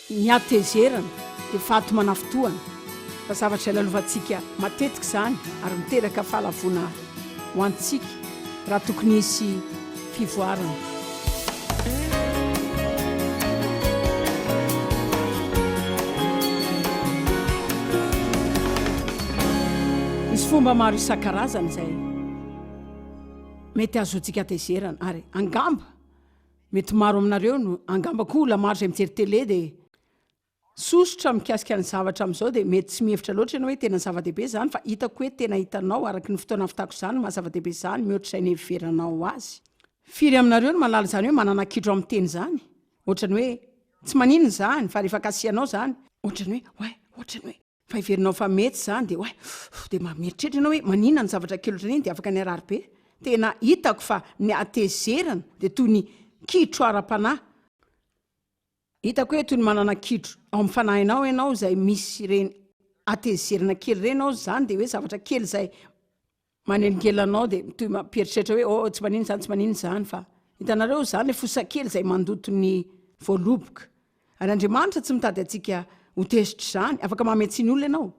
ny atezerana dia vato manafitoana fa zavatra ilalovantsika matetika izany ary miteraka fahalavona ho antsika raha tokony hisy fivoarana. Misy fomba maro isan-karazany izay mety azotsika atezerana ary angamba mety maro aminareo no angamba koa olona maro izay mijery télé dia sosotra mikasika ny zavatra amin'izao dia mety tsy mihevitra loatra ianao hoe tena zava-dehibe izany fa hitako hoe tena hitanao araky ny fotoana fitako izany mahazava-dehibe izany mihoatra izay nieveranao azy. Firy aminareo no malala izany hoe manana kitro amin'ny teny izany ohatrany hoe tsy maninona izany fa rehefa kasianao izany ohatrany hoe ohatrany hoe fa iverinao fa mety izany dia dia mieritreritra ianao hoe maninona ny zavatra kely ohatrany iny dia afaka ny araribe. Tena hitako fa ny atezerana dia toy ny kitro ara-panahy. Hitako hoe toy ny manana kitro ao amin'ny fanahinao ianao izay misy ireny atezerana kely ireny ao izany dia hoe zavatra kely izay manelingelanao dia toy mampieritreritra hoe tsy maninona izany tsy maninona izany fa hitanareo izany ilay fosa kely izay mandoto ny voaloboka. Ary Andriamanitra tsy mitady antsika ho tezitra izany, afaka mametsiny olona ianao,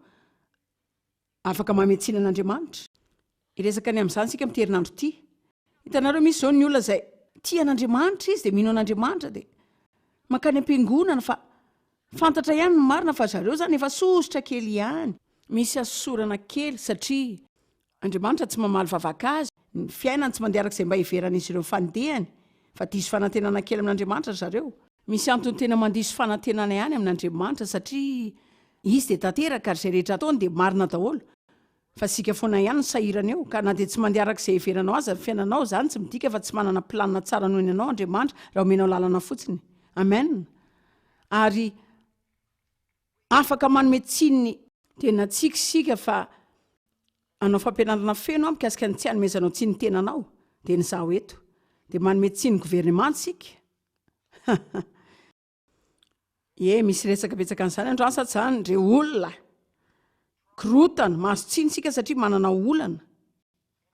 afaka mametsina an'Andriamanitra. Iresaka ny amin'izany sika amin'ny herinandro ity. Hitanareo misy izao ny olona izay tia an'Andriamanitra izy dia mino an'Andriamanitra dia mankany am-piangonana fa fantatra ihany ny marina fa zareo izany efa sosotra kely ihany. Misy asosorana kely satria Andriamanitra tsy mamaly vavaka azy, ny fiainany tsy mandeha arak'izay mba hiveran'izy ireo fandehany fa diso fanantenana kely amin'Andriamanitra zareo. Misy antony tena mandiso fanantenana ihany amin'Andriamanitra satria izy dia tanteraka ary izay rehetra ataony dia marina daholo. Fa sika foana ihany ny sahirana eo ka na dia tsy mandeha arak'izay hiveranao azy fiainanao izany tsy midika fa tsy manana planina tsara noho ianao Andriamanitra raha omenao lalana fotsiny. Amen. Ary afaka manome tsininy tena tsikisika fa anao fampianarana feno mikasika ny tsy hanomezanao tsiny tenanao dia ny zaho eto dia manome tsiny gouvernement sika. Misy resaka betsaka an'izany andro asa izany ireo olona korotana mahazo tsiny sika satria manana olana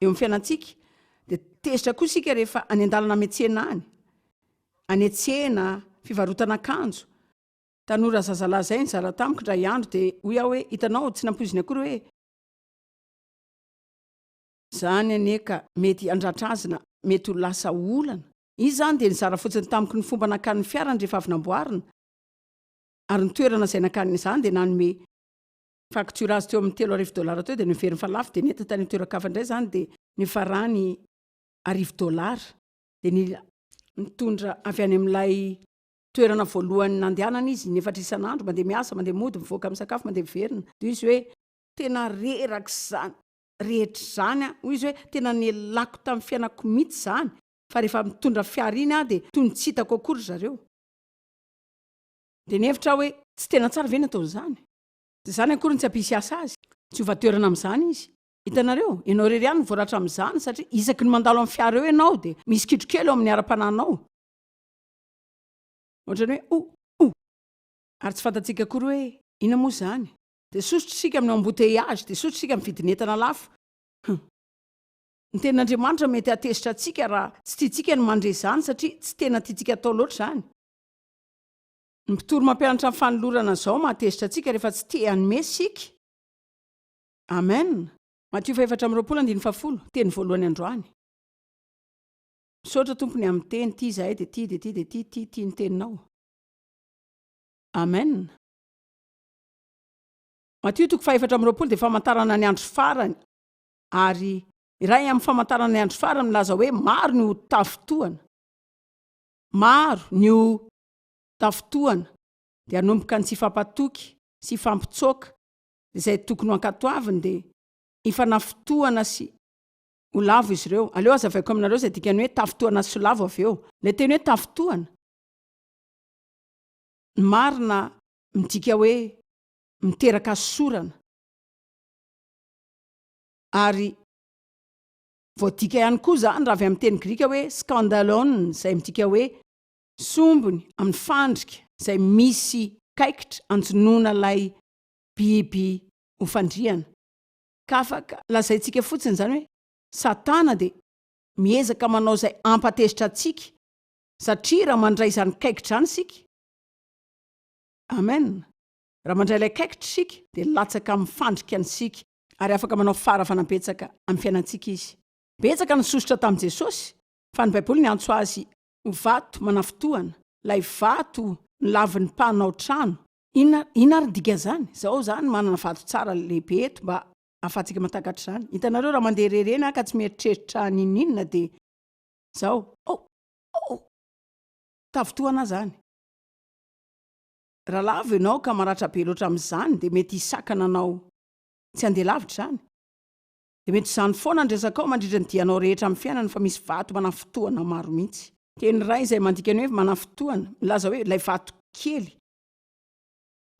eo amin'ny fiainantsika dia tezitra koa sika rehefa any an-dalana miantsena any an-tsena fivarotana akanjo. Tanora zazalahy izay nizara tamiko indray andro dia hoy aho hoe hitanao tsy nampoiziny akory hoe izany aneka mety andratrazina mety ho lasa olana. Izy izany dia nizara fotsiny tamiko ny fomba nakan'ny fiarany rehefa avy namboarina ary ny toerana izay nakaniny izany dia nanome facture azy teo amin'ny $3,000 teo dia niveriny fa lafo dia nety tany toeran-kafa indray izany dia nifarany $1,000 dia nitondra avy any amin'ilay toerana voalohany nandehanana izy nefatra isan'andro mandeha miasa mandeha mody mivoaka amin'ny sakafo mandeha miverina dia izy hoe tena reraka izany rehetra izany hoy izy hoe tena nialako tamin'ny fiainako mihitsy izany fa rehefa mitondra fiara iny dia toy ny tsy hitako akory zareo dia nihevitra hoe tsy tena tsara ve natao izany dia izany akory ny tsy hampisy asa azy tsy hova toerana amin'izany izy. Hitanareo ianao rery ihany voaratra amin'izany satria isaky ny mandalo amin'ny fiara eo ianao dia misy kitro kely eo amin'ny ara-pananao ohatrany hoe ary tsy fantatsika akory hoe ina moa izany dia sosotra sika amin'ny embouteillage dia sosotra sika amin'ny vidin'entana lafo. Ny tenin'Andriamanitra mety atezitra atsika raha tsy tiantsika ny mandre izany satria tsy tena tiantsika atao loatra izany. Ny mpitoro mampianatra amin'ny fanolorana izao mahatezitra atsika rehefa tsy te hanome sika. Amen. Matthieu 4:20 teny voalohany androany. Misaotra tompony amin'ny teny ity izahay dia ity dia ity dia ity ity ny teninao. Amen. Matthieu 4:20 dia famantarana ny andro farany ary iray amin'ny famantarana ny andro farany milaza hoe maro ny ho tafotoana. Maro ny ho tafotoana dia hanomboka ny tsy hifampatoky sy hifampitsoaka izay tokony ho ankatoaviny dia hifanafitoana sy ho lavo izy ireo. Aleo azavaiko aminareo izay dikany hoe tafotoana sy ho lavo avy eo. Ilay teny hoe tafotoana ny marina midika hoe miteraka sorana ary voadika ihany koa izany raha avy amin'ny teny grika hoe scandalon izay midika hoe sombony amin'ny fandrika izay misy kaikitra anjonoana ilay biby ho fandriana. Ka afaka lazaintsika fotsiny izany hoe Satana dia miezaka manao izay ampatezitra antsika satria raha mandray izany kaikitra izany sika amen. Raha mandray ilay kaikitra sika dia latsaka mifandrika ny sika ary afaka manao farafanam-betsaka amin'ny fiainantsika izy. Betsaka ny sosotra tamin'i Jesosy fa ny Baiboly ny antso azy ho vato manafotoana, ilay vato ny lavin'ny mpanao trano. Inona ary dika zany? Izao zany manana vato tsara lehibe eto mba ahafahantsika matakatra izany. Hitanareo raha mandeha rerena ka tsy mieritreritra ninina dia izao tavotoana zany. Raha lava ianao ka maratra be loatra amin'izany dia mety hisakana anao tsy handeha lavitra zany. Dia mety izany foana ny resaka ao mandritra ny dianao rehetra amin'ny fiainana fa misy vato manafotoana maro mihitsy. Teny iray izay mandika ny hoe manafotoana milaza hoe ilay vato kely.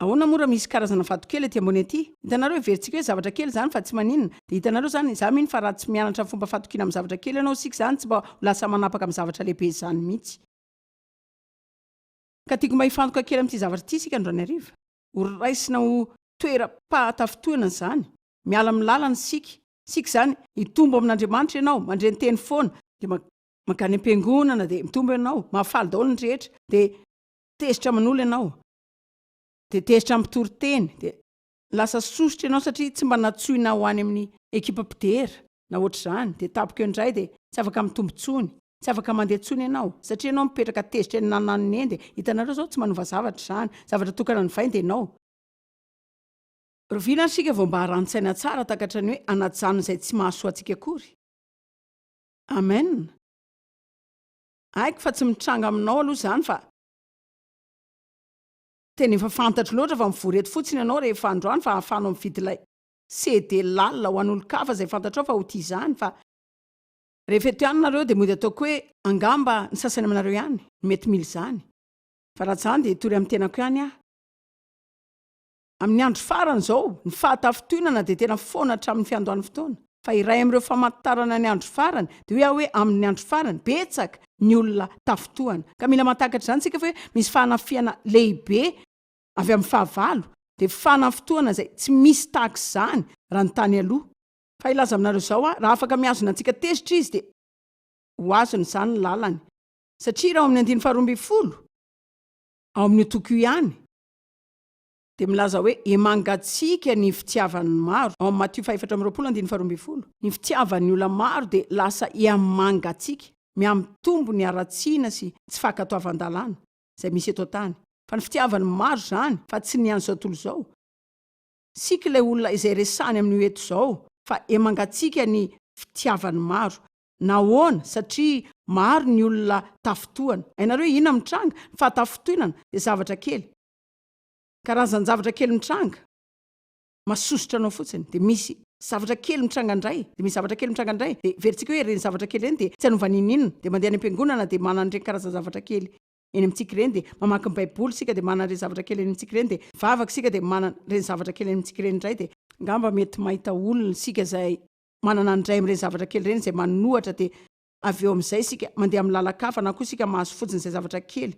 Ahoana moa raha misy karazana vato kely ety ambony ety? Hitanareo heverintsika hoe zavatra kely zany fa tsy maninona. Dia hitanareo zany izaho mihiny fa raha tsy mianatra fomba fatokiana amin'ny zavatra kely ianao sika zany tsy mba ho lasa manapaka amin'ny zavatra lehibe izany mihitsy. Ka tiako mba hifantoka kely amin'ity zavatra ity sika androany hariva. Ho raisina ho toeram-pahatafotoana izany. Miala amin'ny lalana sika zany hitombo amin'Andriamanitra ianao, mandray ny teny foana, dia mankany am-piangonana dia mitombo ianao, mahafaly daholo ny rehetra, dia tezitra man'olo ianao. Dia tezitra mpitori-teny, dia lasa sosotra ianao satria tsy mba natsoina ho any amin'ny ekipa mpidera na ohatr'izany, dia tapoka eo indray dia tsy afaka mitombotsony, tsy afaka mandeha tsony ianao satria ianao mipetraka tezitra ny nanan'ny eny. Dia hitanareo zao tsy manova zavatra izany, zavatra tokana ny vainy dia ianao. Roviana sika vao mba haran-tsaina tsara takatra ny hoe anajanona izay tsy mahasoa antsika akory. Amen. Haiko fa tsy mitranga aminao aloha izany fa tena efa fantatro loatra fa mivory eto fotsiny ianao rehefa androany fa hahafanao mividy ilay CD lalina ho an'olon-kafa izay fantatrao fa ho tia izany. Fa rehefa eto ihany nareo dia mody ataoko hoe angamba ny sasany aminareo ihany mety mila izany. Fa raha tsy izany dia tory amin'ny tenako ihany aho. Amin'ny andro farany izao ny fahatafotoanana dia tena foana hatramin'ny fiandohan'ny fotoana. Fa iray amin'ireo famantarana ny andro farany dia hoe amin'ny andro farany betsaka ny olona tafotoana. Ka mila mahatakatra izany sika fa hoe misy fanafiana lehibe avy amin'ny fahavalo dia fanafotoana izay tsy misy tahaka izany raha ny tany aloha. Fa ilaza aminareo izao raha afaka miazona antsika tezitra izy dia ho azony izany ny lalany. Satria raha ao amin'ny 2:12 ao amin'ny tokio ihany dia milaza hoe emangatsika ny fitiavan'ny maro ao amin'ny Matthieu 4:12. Ny fitiavan'ny olona maro dia lasa hiamangatsika, miamitombo ny aratsiana sy tsy fankatoavan-dalàna izay misy eto tany. Fa ny fitiavan'ny maro zany fa tsy ny an'izao tontolo izao. Sika ilay olona izay resany amin'ny eto izao fa emangatsika ny fitiavan'ny maro. Nahoana? Satria maro ny olona tafotoana. Hainareo inona mitranga? Fa tafotoanana dia zavatra kely. Karazany zavatra kely mitranga masosotra anao fotsiny dia misy zavatra kely mitranga indray dia misy zavatra kely mitranga indray dia verintsika hoe ireny zavatra kely ireny dia tsy hanova ninina dia mandeha any am-piangonana dia manana ireny karazana zavatra kely eny amintsika ireny dia mamaky ny Baiboly sika dia manana ireny zavatra kely eny amintsika ireny dia vavaka sika dia manana ireny zavatra kely eny amintsika ireny indray dia ngamba mety mahita olona sika izay manana indray amin'ireny zavatra kely ireny izay manohatra dia avy eo amin'izay sika mandeha amin'ny lalakafa na koa sika mahazo fotsiny izay zavatra kely.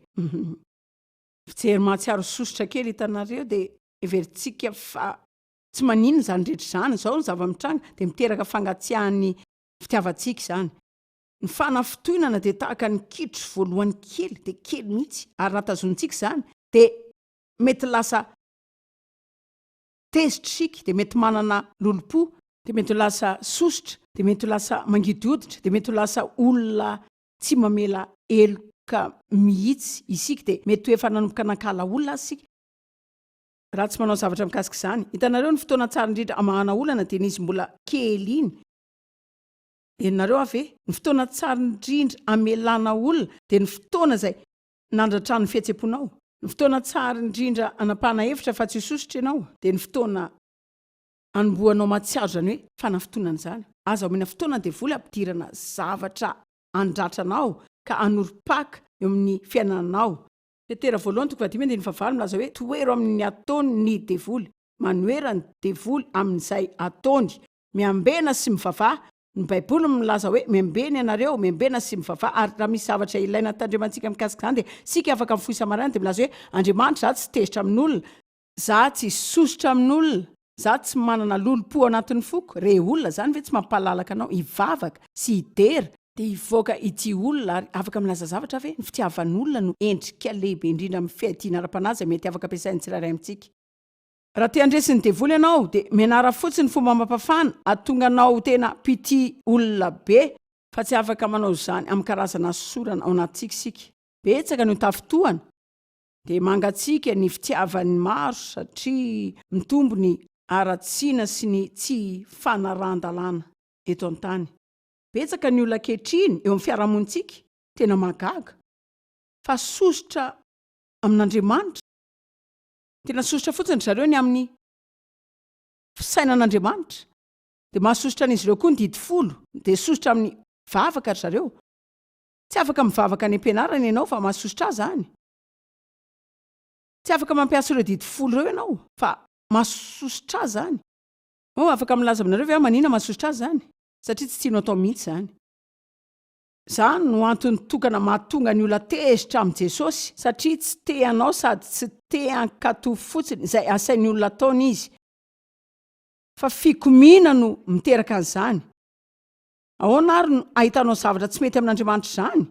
Fijery mahatsiaro sosotra kely hitanareo dia everitsika fa tsy maninona izany rehetra izany. Izao ny zava-mitranga dia miteraka fangatsiahan'ny fitiavantsika izany. Ny fanafotoanana dia tahaka ny kitro voalohany kely dia kely mihitsy ary raha tazonitsika izany dia mety lasa tezitra sika dia mety manana lolo-po dia mety ho lasa sosotra dia mety ho lasa mangidihoditra dia mety ho lasa olona tsy mamela eloka mihitsy isika dia mety ho efa nanomboka nankala olona sika raha tsy manao zavatra mikasika izany. Hitanareo ny fotoana tsara indrindra amahana olana dia nizy mbola kely iny. Ianareo avy ny fotoana tsara indrindra amelana olona dia ny fotoana izay nandratra ny fihetseponao. Ny fotoana tsara indrindra anapahana hevitra fa tsy sosotra ianao dia ny fotoana anomboanao matsiaro izany hoe fanafotoanana izany. Aza omena fotoana dia vola ampidirana zavatra andratranao ka anorim-paka eo amin'ny fiainanao. Tetera voalohany 2:9 milaza hoe toero amin'ny ataony ny devoly, manoera ny devoly amin'izay ataony, miambena sy mivavaha. Ny Baiboly milaza hoe miambena ianareo, miambena sy mivavaha. Ary raha misy zavatra ilaina tandremantsika mikasika izany dia sika afaka mifoy samarana dia milaza hoe Andriamanitra, za tsy tezitra amin'olona, za tsy sosotra amin'olona, za tsy manana lolo-po anatin'ny foko. Re olona zany ve tsy mampalalaka anao hivavaka sy hidera dia ivoaka ity olona ary afaka milaza zavatra ve ny fitiavan'olona no endrika lehibe indrindra amin'ny fiadiana ara-panazy mety afaka ampiasainy tsirairay amintsika raha te andresiny devoly ianao dia mianara fotsiny fomba mampafana atonga anao tena pity olona be fa tsy afaka manao izany amin'ny karazana sorana ao anatintsika isika betsaka no tafotohana dia mangatsika ny fitiavany maro satria mitombo ny aratsiana sy ny tsy fanarahn-dalàna eto an-tany betsaka ny olona kehitriny eo amin'ny fiarahamonitsika tena magaga fa sosotra amin'Andriamanitra tena sosotra fotsiny zareo ny amin'ny fisainan'Andriamanitra dia mahasosotra an'izy ireo koa ny didy folo dia sosotra amin'ny vavaka ry zareo tsy afaka mivavaka ny ampianarana ianao fa mahasosotra azy zany tsy afaka mampiasa ireo didy folo ireo ianao fa mahasosotra azy zany afaka milaza aminareo ve manina mahasosotra azy zany satria tsy tianao atao mihitsy zany zany no antony tokana mahatonga ny olona tezitra amin'i Jesosy satria tsy te anao sady tsy te ankatovo fotsiny izay asain'ny olona ataony izy fa fikomina no miteraka an'izany ahoana ary no ahitanao zavatra tsy mety amin'Andriamanitra zany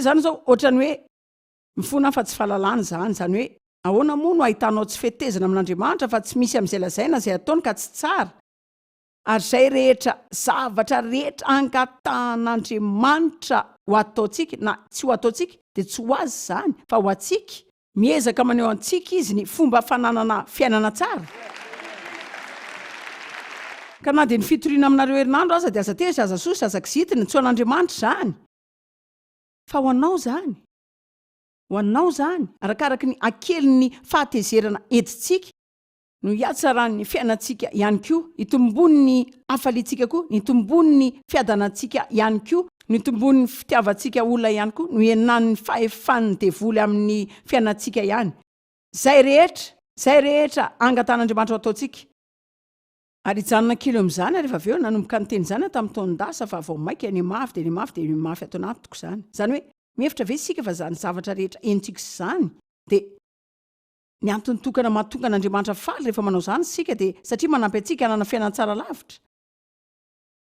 zany zao ohatrany hoe mifona fa tsy fahalalana zany hoe ahoana moa no ahitanao tsy fetezana amin'Andriamanitra fa tsy misy amin'izay lazaina izay ataony ka tsy tsara ary izay rehetra zavatra rehetra angatahan'Andriamanitra ho ataontsika na tsy ho ataontsika dia tsy ho azy zany fa ho antsika miezaka maneho antsika izy ny fomba fananana fiainana tsara ka na dia ny fitoriana aminareo herinandro aza dia aza tezitra aza sositra aza kizitina tsy ho an'Andriamanitra zany fa ho anao zany arakaraka ny akeliny fahatezerana edintsika no hiatsaran'ny fiainantsika ihany koa itombony ny hafaliantsika koa ny tombony ny fiadanantsika ihany koa ny tombony ny fitiavantsika olona ihany koa no henan'ny fahefan'ny devoly amin'ny fiainantsika ihany zay rehetra angatan'Andriamanitra ho ataontsika ary hijanona kely amin'izany rehefa avy eo nanomboka ny teny izany tamin'ny taondasa fa vao maika ny mafy dia ny mafy dia ny mafy atao anatiko zany hoe mihevitra ve isika fa zany zavatra rehetra entsika zany dia ny antony tokana mahatonga n'Andriamanitra faly rehefa manao zany sika dia satria manampy antsika hanana fiainantsara lavitra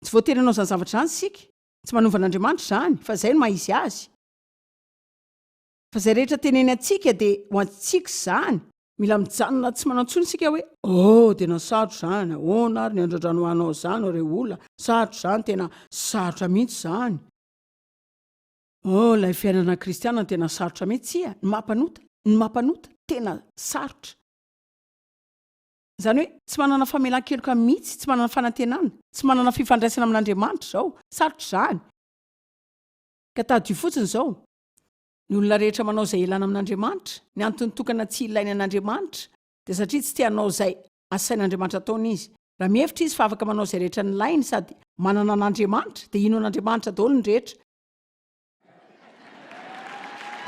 tsy voatery anao zany zavatra zany sika tsy manovan'Andriamanitra zany fa izay no mahizy azy fa izay rehetra teneny antsika dia ho antsika zany mila mijanona tsy manao ntsony sika hoe dia nasarotro zany ahoana ary ny andradrano anao zany reo olona sarotro zany tena sarotra mihitsy zany ilay fiainana kristiana tena sarotra mihitsy ny mampanota tena sarotra zany hoe tsy manana famelan-keloka mihitsy tsy manana fanantenana tsy manana fifandraisana amin'Andriamanitra zao sarotra zany ka tadio fotsiny zao ny olona rehetra manao izay ilana amin'Andriamanitra ny antony tokana tsy ilainy an'Andriamanitra dia satria tsy tianao izay asain'Andriamanitra ataony izy raha mihevitra izy fa afaka manao izay rehetra ny lainy sady manana an'Andriamanitra dia ino an'Andriamanitra daholo ny rehetra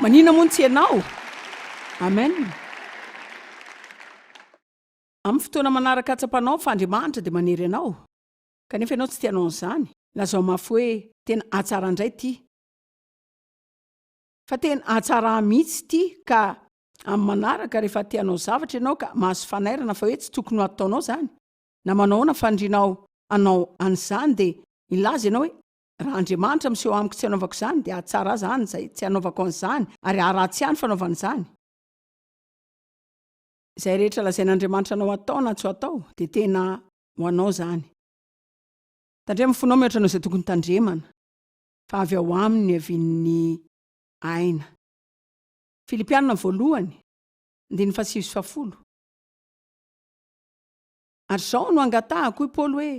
manina moa tsy ianao amen amin'ny fotoana manaraka atsapanao fa Andriamanitra dia manery ianao kanefa ianao tsy tianao an'izany lazao mafy hoe tena atsara indray ity fa tena atsara mihitsy ity ka amin'ny manaraka rehefa tianao zavatra ianao ka mahazo fanairana fa hoe tsy tokony ho ataonao zany na manaoana fandrinao anao an'izany dia ilaza ianao hoe raha Andriamanitra miseho amiko tsy hanaovako izany dia atsara zany izay tsy hanaovako an'izany ary haratsy ihany fanaovan'izany izay rehetra lazain'Andriamanitra anao atao na tsy ho atao dia tena ho anao zany tandrema fonao mihoatra anao izay tokony tandremana fa avy ao aminy avin'ny aina Filipianina 1:9-10 ary zao no angatahako i Paoly hoe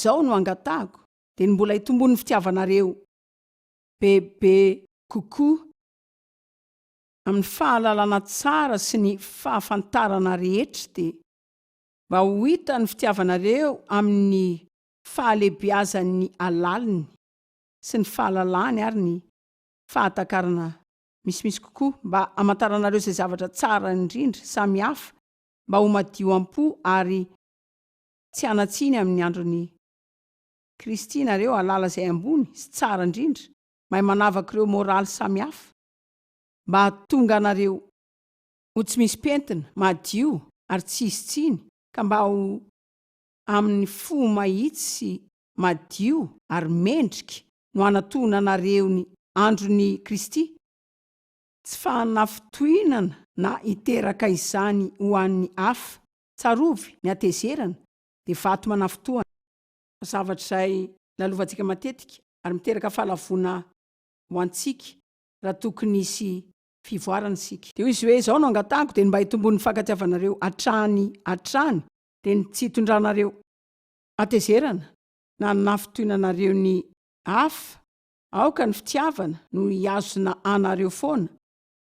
zao no angatahako dia mbola hitombony fitiavanareo bebe kokoa amin'ny fahalalana tsara sy ny fahafantarana rehetra dia mba ho hita ny fitiavanareo amin'ny fahalehibeazan'ny alaliny sy ny fahalalany ary ny fahatakarana misimisy kokoa mba hamantaranareo izay zavatra tsara indrindra samy hafa mba ho madio am-po ary tsy hanatsiny amin'ny andron'ny Kristy nareo halala izay ambony sy tsara indrindra mahay manavaka ireo moraly samy hafa mba hatonga anareo ho tsy misy pentina madio ary tsy hisy tsiny ka mba ho amin'ny fo mahitsy madio ary mendrika no anatohana nareo ny androny Kristy, tsy fanafitohinana na iteraka izany ho an'ny hafa, tsarovy ny atezerana dia vato manafitohana. Zavatra izay lalovantsika matetika ary miteraka fahalavona ho antsika raha tokony isy fivoarana isika. Dia izy hoe izao no angatahako dia mba hitombon'ny fankatiavanareo hatrany dia tsy hitondranareo atezerana na nafitohinanareo ny hafa, aoka ny fitiavana no hiazona anareo foana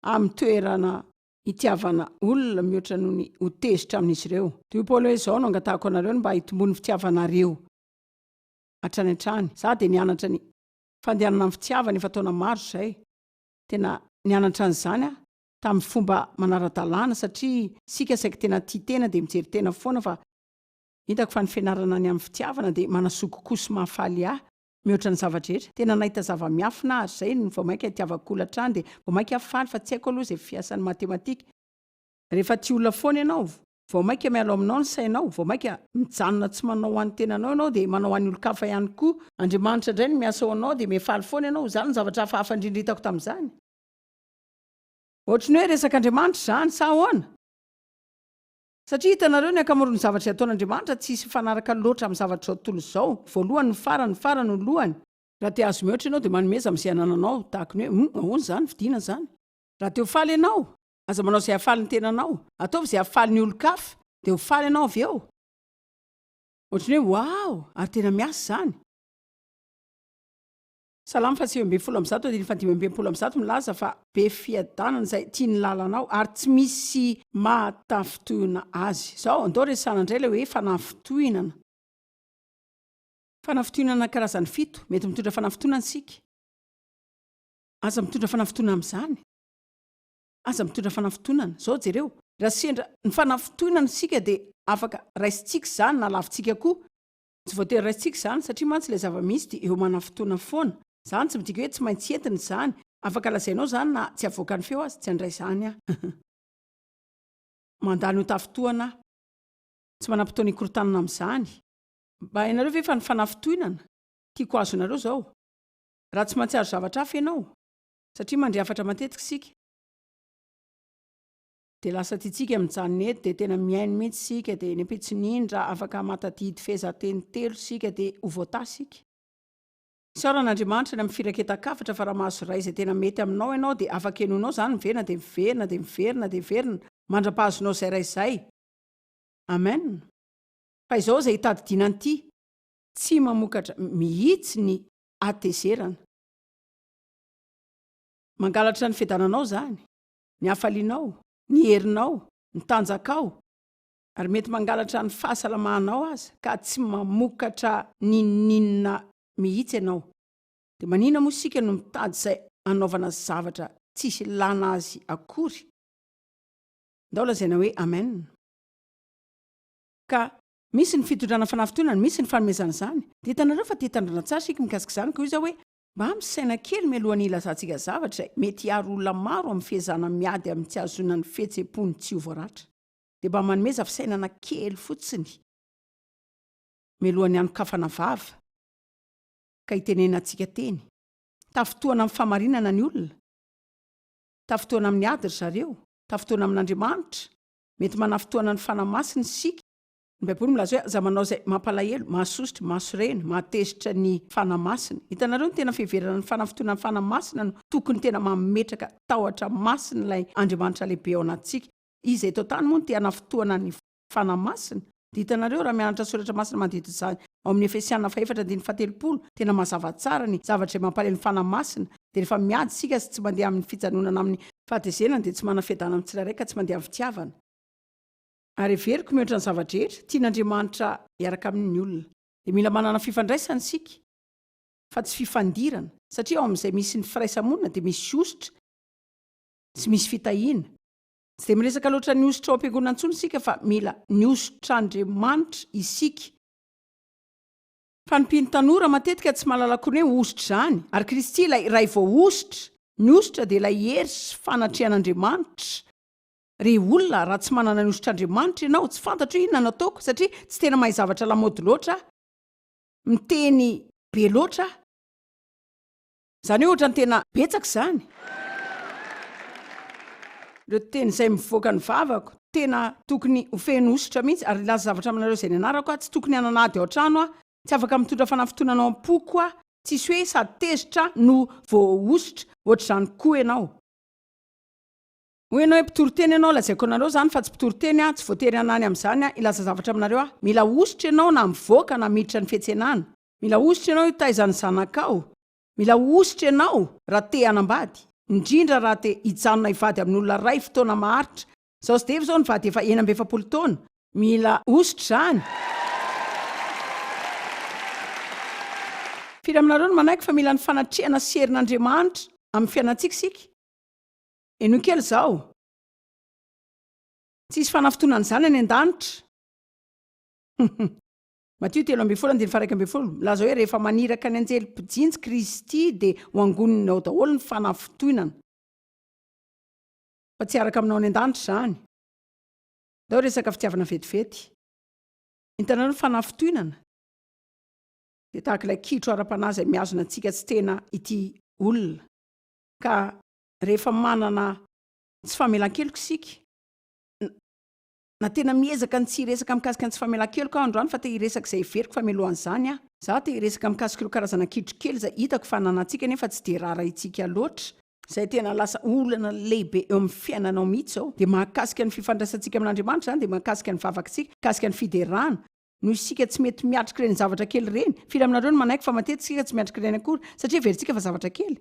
amin'ny toerana hitiavana olona mihoatra noho ny ho tezitra amin'izy ireo. Dia io Paoly hoe izao no angatahako anareo mba hitombon'ny fitiavanareo hatrany. Za dia nianatra ny fandehanana amin'ny fitiavana efa taona maro izay. Tena nianatra an'izany tamin'ny fomba manara-dalàna satria sika saika tena tia tena dia mijery tena foana fa hitako fa ny fianarana ny amin'ny fitiavana dia manasoko koso mahafaly mihoatra ny zavatra. Tena nahita zava-miafina ary izay ny vao mainka hitiavako olona hatrany dia vao mainka hafaly fa tsy haiko aloha izay fiasan'ny matematika. Rehefa tia olona foana ianao, vao mainka mialo aminao ny sainao, vao mainka mijanona tsy manao an'ny tenanao ianao dia manao an'ny olo-kafa ihany koa. Andriamanitra indray no miasa ao anao dia mihafaly foana ianao. Izany ny zavatra hafahafa indrindra hitako tamin'izany. Ohatry ny hoe resak'Andriamanitra izany sa ahoana? Satria hitanareo ny ankamaroan'ny zavatra ataon'Andriamanitra tsy hisy fanaraka loatra amin'ny zavatra izao tontolo izao. Voalohany ny farany no lohany. Raha te azo mihoatra ianao dia manomeza amin'izay anananao tahaka ny hoe ahoana izany fidina izany. Raha te ho faly ianao, aza manao izay hafaly ny tenanao, ataovy izay hafaly ny olo-kafa dia ho faly ianao avy eo. Ohatry ny hoe wow, ary tena miasa izany. Salamo 7:1-5:5 milaza fa be fiadanana izay tia ny lalanao ary tsy misy mahatafitohina azy. Izao andao resana indray ilay hoe fanafitohinana. Fanafitohinana karazany 7 mety mitondra fanafitohinana isika. Aza mitondra fanafitohinana amin'izany. Aza mitondra fanafitohinana. Izao jereo, raha sendra ny fanafitohinana isika dia afaka raisintsika izany na lavintsika koa. Tsy voatery raisintsika izany satria mantsy ilay zava-misy dia eo manafitohina foana. Izany tsy midika hoe tsy maintsy entina izany. Afaka lazainao izany na tsy avoaka ny feo azy tsy handray izany mandany ho tafitohana tsy manam-potoana hikorotanana amin'izany. Mba hainareo ve fa ny fanafitohinana tiako azo nareo izao. Raha tsy mahatsiaro zavatra hafa ianao satria mandrehafatra matetika isika dia lasa tiantsika mijanona eto dia tena miaino mihitsy isika dia ny ampitsinindra afaka matadidy fehezanteny telo isika dia ho voata isika. Isaoran'Andriamanitra ny amin'ny firaketan-kafatra fa raha mahazo ray izay tena mety aminao ianao dia afaka enoinao izany miverina dia miverina dia miverina dia miverina mandra-pahazonao izay ray izay. Amen. Fa izao izay hitadidiana an'ity tsy mamokatra mihitsy ny atezerana. Mangalatra ny fiadananao izany, ny hafalianao, ny herinao, ny tanjakao ary mety mangalatra ny fahasalamanao aza ka tsy mamokatra ninina mihitsy ianao. Dia manina moa isika no mitady izay anaovana zavatra tsisy lana azy akory. Ndao lazaina hoe amen. Ka misy ny fitondrana fanafitohinana, misy ny fanomezana izany. Dia hitanareo fa te-hitandrana tsara isika mikasika izany koa izy hoe mba misaina kely mialohan'ny ilazantsika zavatra mety hiaro olona maro amin'ny fihezana miady amin'ny tsy azonana ny fihetseham-pony tsy ho voaratra. Dia mba manomeza fisainana kely fotsiny mialohan'ny hanokafana vava ka hitenena antsika teny. Tafitohana amin'ny famarinana ny olona, tafitohana amin'ny ady ry zareo, tafitohana amin'Andriamanitra, mety manafitohana ny fanamasina isika. Ny Baiboly milaza hoe aza manao izay mampalahelo, mahasositra, mahasorena, mahatezitra ny fanamasina. Hitanareo ny tena fiheverana ny fanafitohana ny fanamasina no tokony tena mametraka tahotra masina ilay Andriamanitra lehibe ao anatintsika. Izay tao tany moa no te hanafitohana ny fanamasina. Dia hitanareo raha mianatra soratra masina manodidina izany ao amin'ny Efesiana 4:7 tena mazava tsara ny zavatra mampalahelo ny fanamasina. Dia rehefa miady isika sy tsy mandeha amin'ny fijanonana amin'ny fahatezerana dia tsy manafiadana amin'ny tsirairay ka tsy mandeha amin'ny fitiavana. Ary everiko mihoatra ny zavatra rehetra tian'Andriamanitra hiaraka amin'ny olona. Dia mila manana fifandraisana isika fa tsy fifandirana satria ao amin'izay misy ny firaisamonina dia misy ositra tsy misy fitahiana. Tsy dia miresaka loatra ny ositra ao am-piangonana intsony isika fa mila ny ositr'Andriamanitra isika. Fa ny mpino tanora matetika tsy mahalala akory hoe ositra izany. Ary Kristy ilay ray vao ositra. Ny ositra dia ilay hery sy fanatrehan'Andriamanitra. Ry olona raha tsy manana ny ositr'Andriamanitra ianao tsy fantatra hoe inona no ataoko satria tsy tena mahay zavatra lamaody loatra. miteny be loatra zany hoe ohatra ny tena betsaka zany reo teny izay mivoaka ny vavako tena tokony hofeny ositra mihitsy ary laza zavatra aminareo zay ny anarako a tsy tokony hananady ao an-trano a tsy afaka mitondra fanafitonanao am-poko a tsisy hoe sady tezitra no voaositra ohatr'izany koa ianao hoenao hoe mpitoroteny ianao lazaiko anareo zany fa tsy mpitoroteny a tsy voatery anany amin'izany a ilaza zavatra aminareo a mila ositra ianao na mivoaka na miditra ny fiantsenana mila ositra ianao hitaizany zanakao mila ositra ianao raha te hanambady indrindra raha te hijanona hivady amin'olona ray fotoana maharitra zao sy devy zao ny vady efa 1 taona mila ositra zany firy aminareo no manaiky fa mila ny fanatrehana sy herin'Andriamanitra amin'ny fiainantsika sika eno kely zao tsisy fanafitonan'izany any an-danitra Matio 3:11 milaza hoe rehefa maniraka ny anjely mpijinjy Kristy dia ho angoniny ao daholo ny fanafitonana fa tsy araka aminao any an-danitra zany dao resaka fitiavana vetivety hitanareo ny fanafitonana dia tahaka ilay kitro ara-panahy izay miazona antsika tsy tena ity olona ka rehefa manana tsy famelan-keloko isika na tena miezaka ny tsy resaka mikasika ny tsy famelan-keloko aho androany fa te hiresaka izay iveriko famelohan'izany a za te hiresaka mikasika ireo karazana kitro kely izay hitako fa nanantsika nefa tsy dia rara itsika loatra izay tena lasa olana lehibe eo amin'ny fiainanao mihitsy zao dia mahakasika ny fifandraisantsika amin'Andriamanitra zany dia mahakasika ny vavakantsika kasika ny fiderahana no isika tsy mety miatrika ireny zavatra kely reny firy aminareo no manaiky fa matetika tsy miatrika ireny akory satria verintsika fa zavatra kely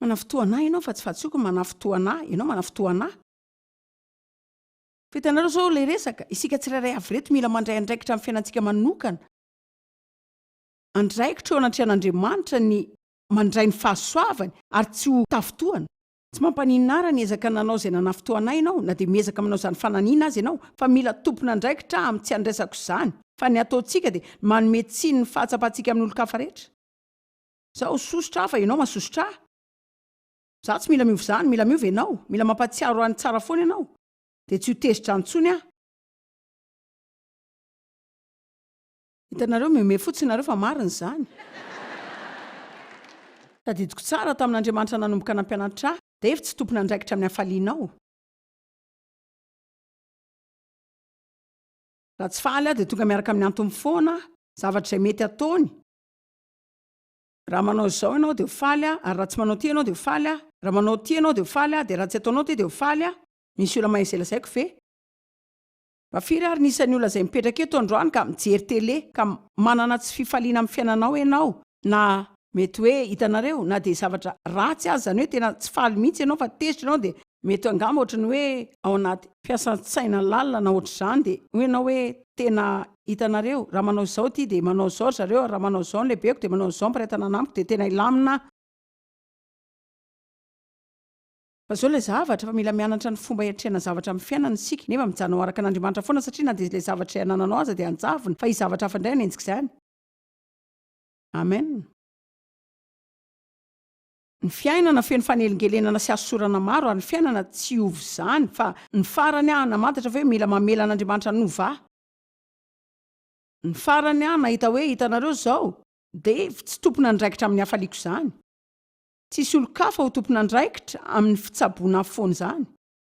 manafotoanahy ianao fa tsy fahatsoko manafotoanahy ianao manafotoanahy fitanareo zao ilay resaka isika tsirairay avy reto mila mandray andraikitra amin'ny fiainantsika manokana andraikitra eo anatrehan'Andriamanitra ny mandray ny fahasoavany ary tsy ho tafotoana tsy mampaninara ny ezaka nanao izay nanafotoanay ianao na dia miezaka manao izany fananiana azy ianao fa mila tompona andraikitra amin'ny tsy andraisako izany fa ny ataontsika dia manome tsiny ny fahatsapantsika amin'ny olo-kafa rehetra zaho sosotra fa ianao masosotra za tsy mila miova izany mila miova ianao mila mampatsiaro any tsara foana ianao dia tsy ho tezitra antsony aho hitanareo miome fotsiny nareo fa marina izany tadidiko tsara tamin'Andriamanitra nanomboka nampianatra ahy dia efa tsy tompona andraikitra amin'ny hafalianao raha tsy faly aho dia tonga miaraka amin'ny antony foana zavatra izay mety ataony raha manao izao ianao dia ho faly a ary raha tsy manao ty ianao dia ho faly a raha manao ty ianao dia ho faly a dia raha tsy ataonao ty dia ho faly a misy olona mahay lazaiko ve mba firy ary nisan'ny olona izay mipetraka eto androany ka mijery tele ka manana tsy fifaliana amin'ny fiainanao ianao na mety hoe hitanareo na dia zavatra ratsy azy zany hoe tena tsy faly mihitsy ianao fa tezitra ianao dia mety angamba ohatrany hoe ao anaty fiasan-tsaina lalina na ohatr'izany dia ho ianao hoe tena hitanareo raha manao izao ty dia manao izao zareo raha manao izao ny lehibeko dia manao izao mpirehetana anamiko dia tena ilamina fa zao ilay zavatra fa mila mianatra ny fomba hiatrehana zavatra amin'ny fiainana isika nefa mijanona araka an'Andriamanitra foana satria na dia ilay zavatra ianananao aza dia anjavona fa izy zavatra hafa indray nenjika izany amen ny fiainana feno fanelingelenana sy asosorana maro ary ny fiainana tsy ovy izany fa ny farany ahy namantatra fa hoe mila mamela an'Andriamanitra nova ny farany ahy nahita hoe hitanareo izao dia tsy tompona andraikitra amin'ny hafaliako izany tsisy olo-kafa ho tompona andraikitra amin'ny fitsaboana foana izany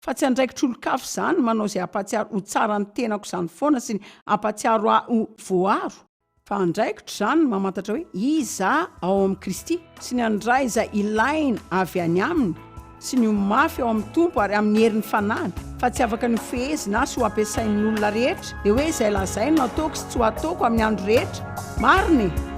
fa tsy andraikitra olo-kafa izany manao izay hampatsiaro ho tsara ny tenako izany foana sy ny hampatsiaro ahy ho voaro fa andraikitra izany mamantatra hoe iza ao amin'ny Kristy sy ny andray izay ilaina avy any aminy sy ny mafy ao amin'ny tompo ary amin'ny herin'ny fanahiny fa tsy afaka ny fehezina sy ho ampiasain'ny olona rehetra dia hoe izay lazainy no ataoko sy tsy ho ataoko amin'ny andro rehetra marina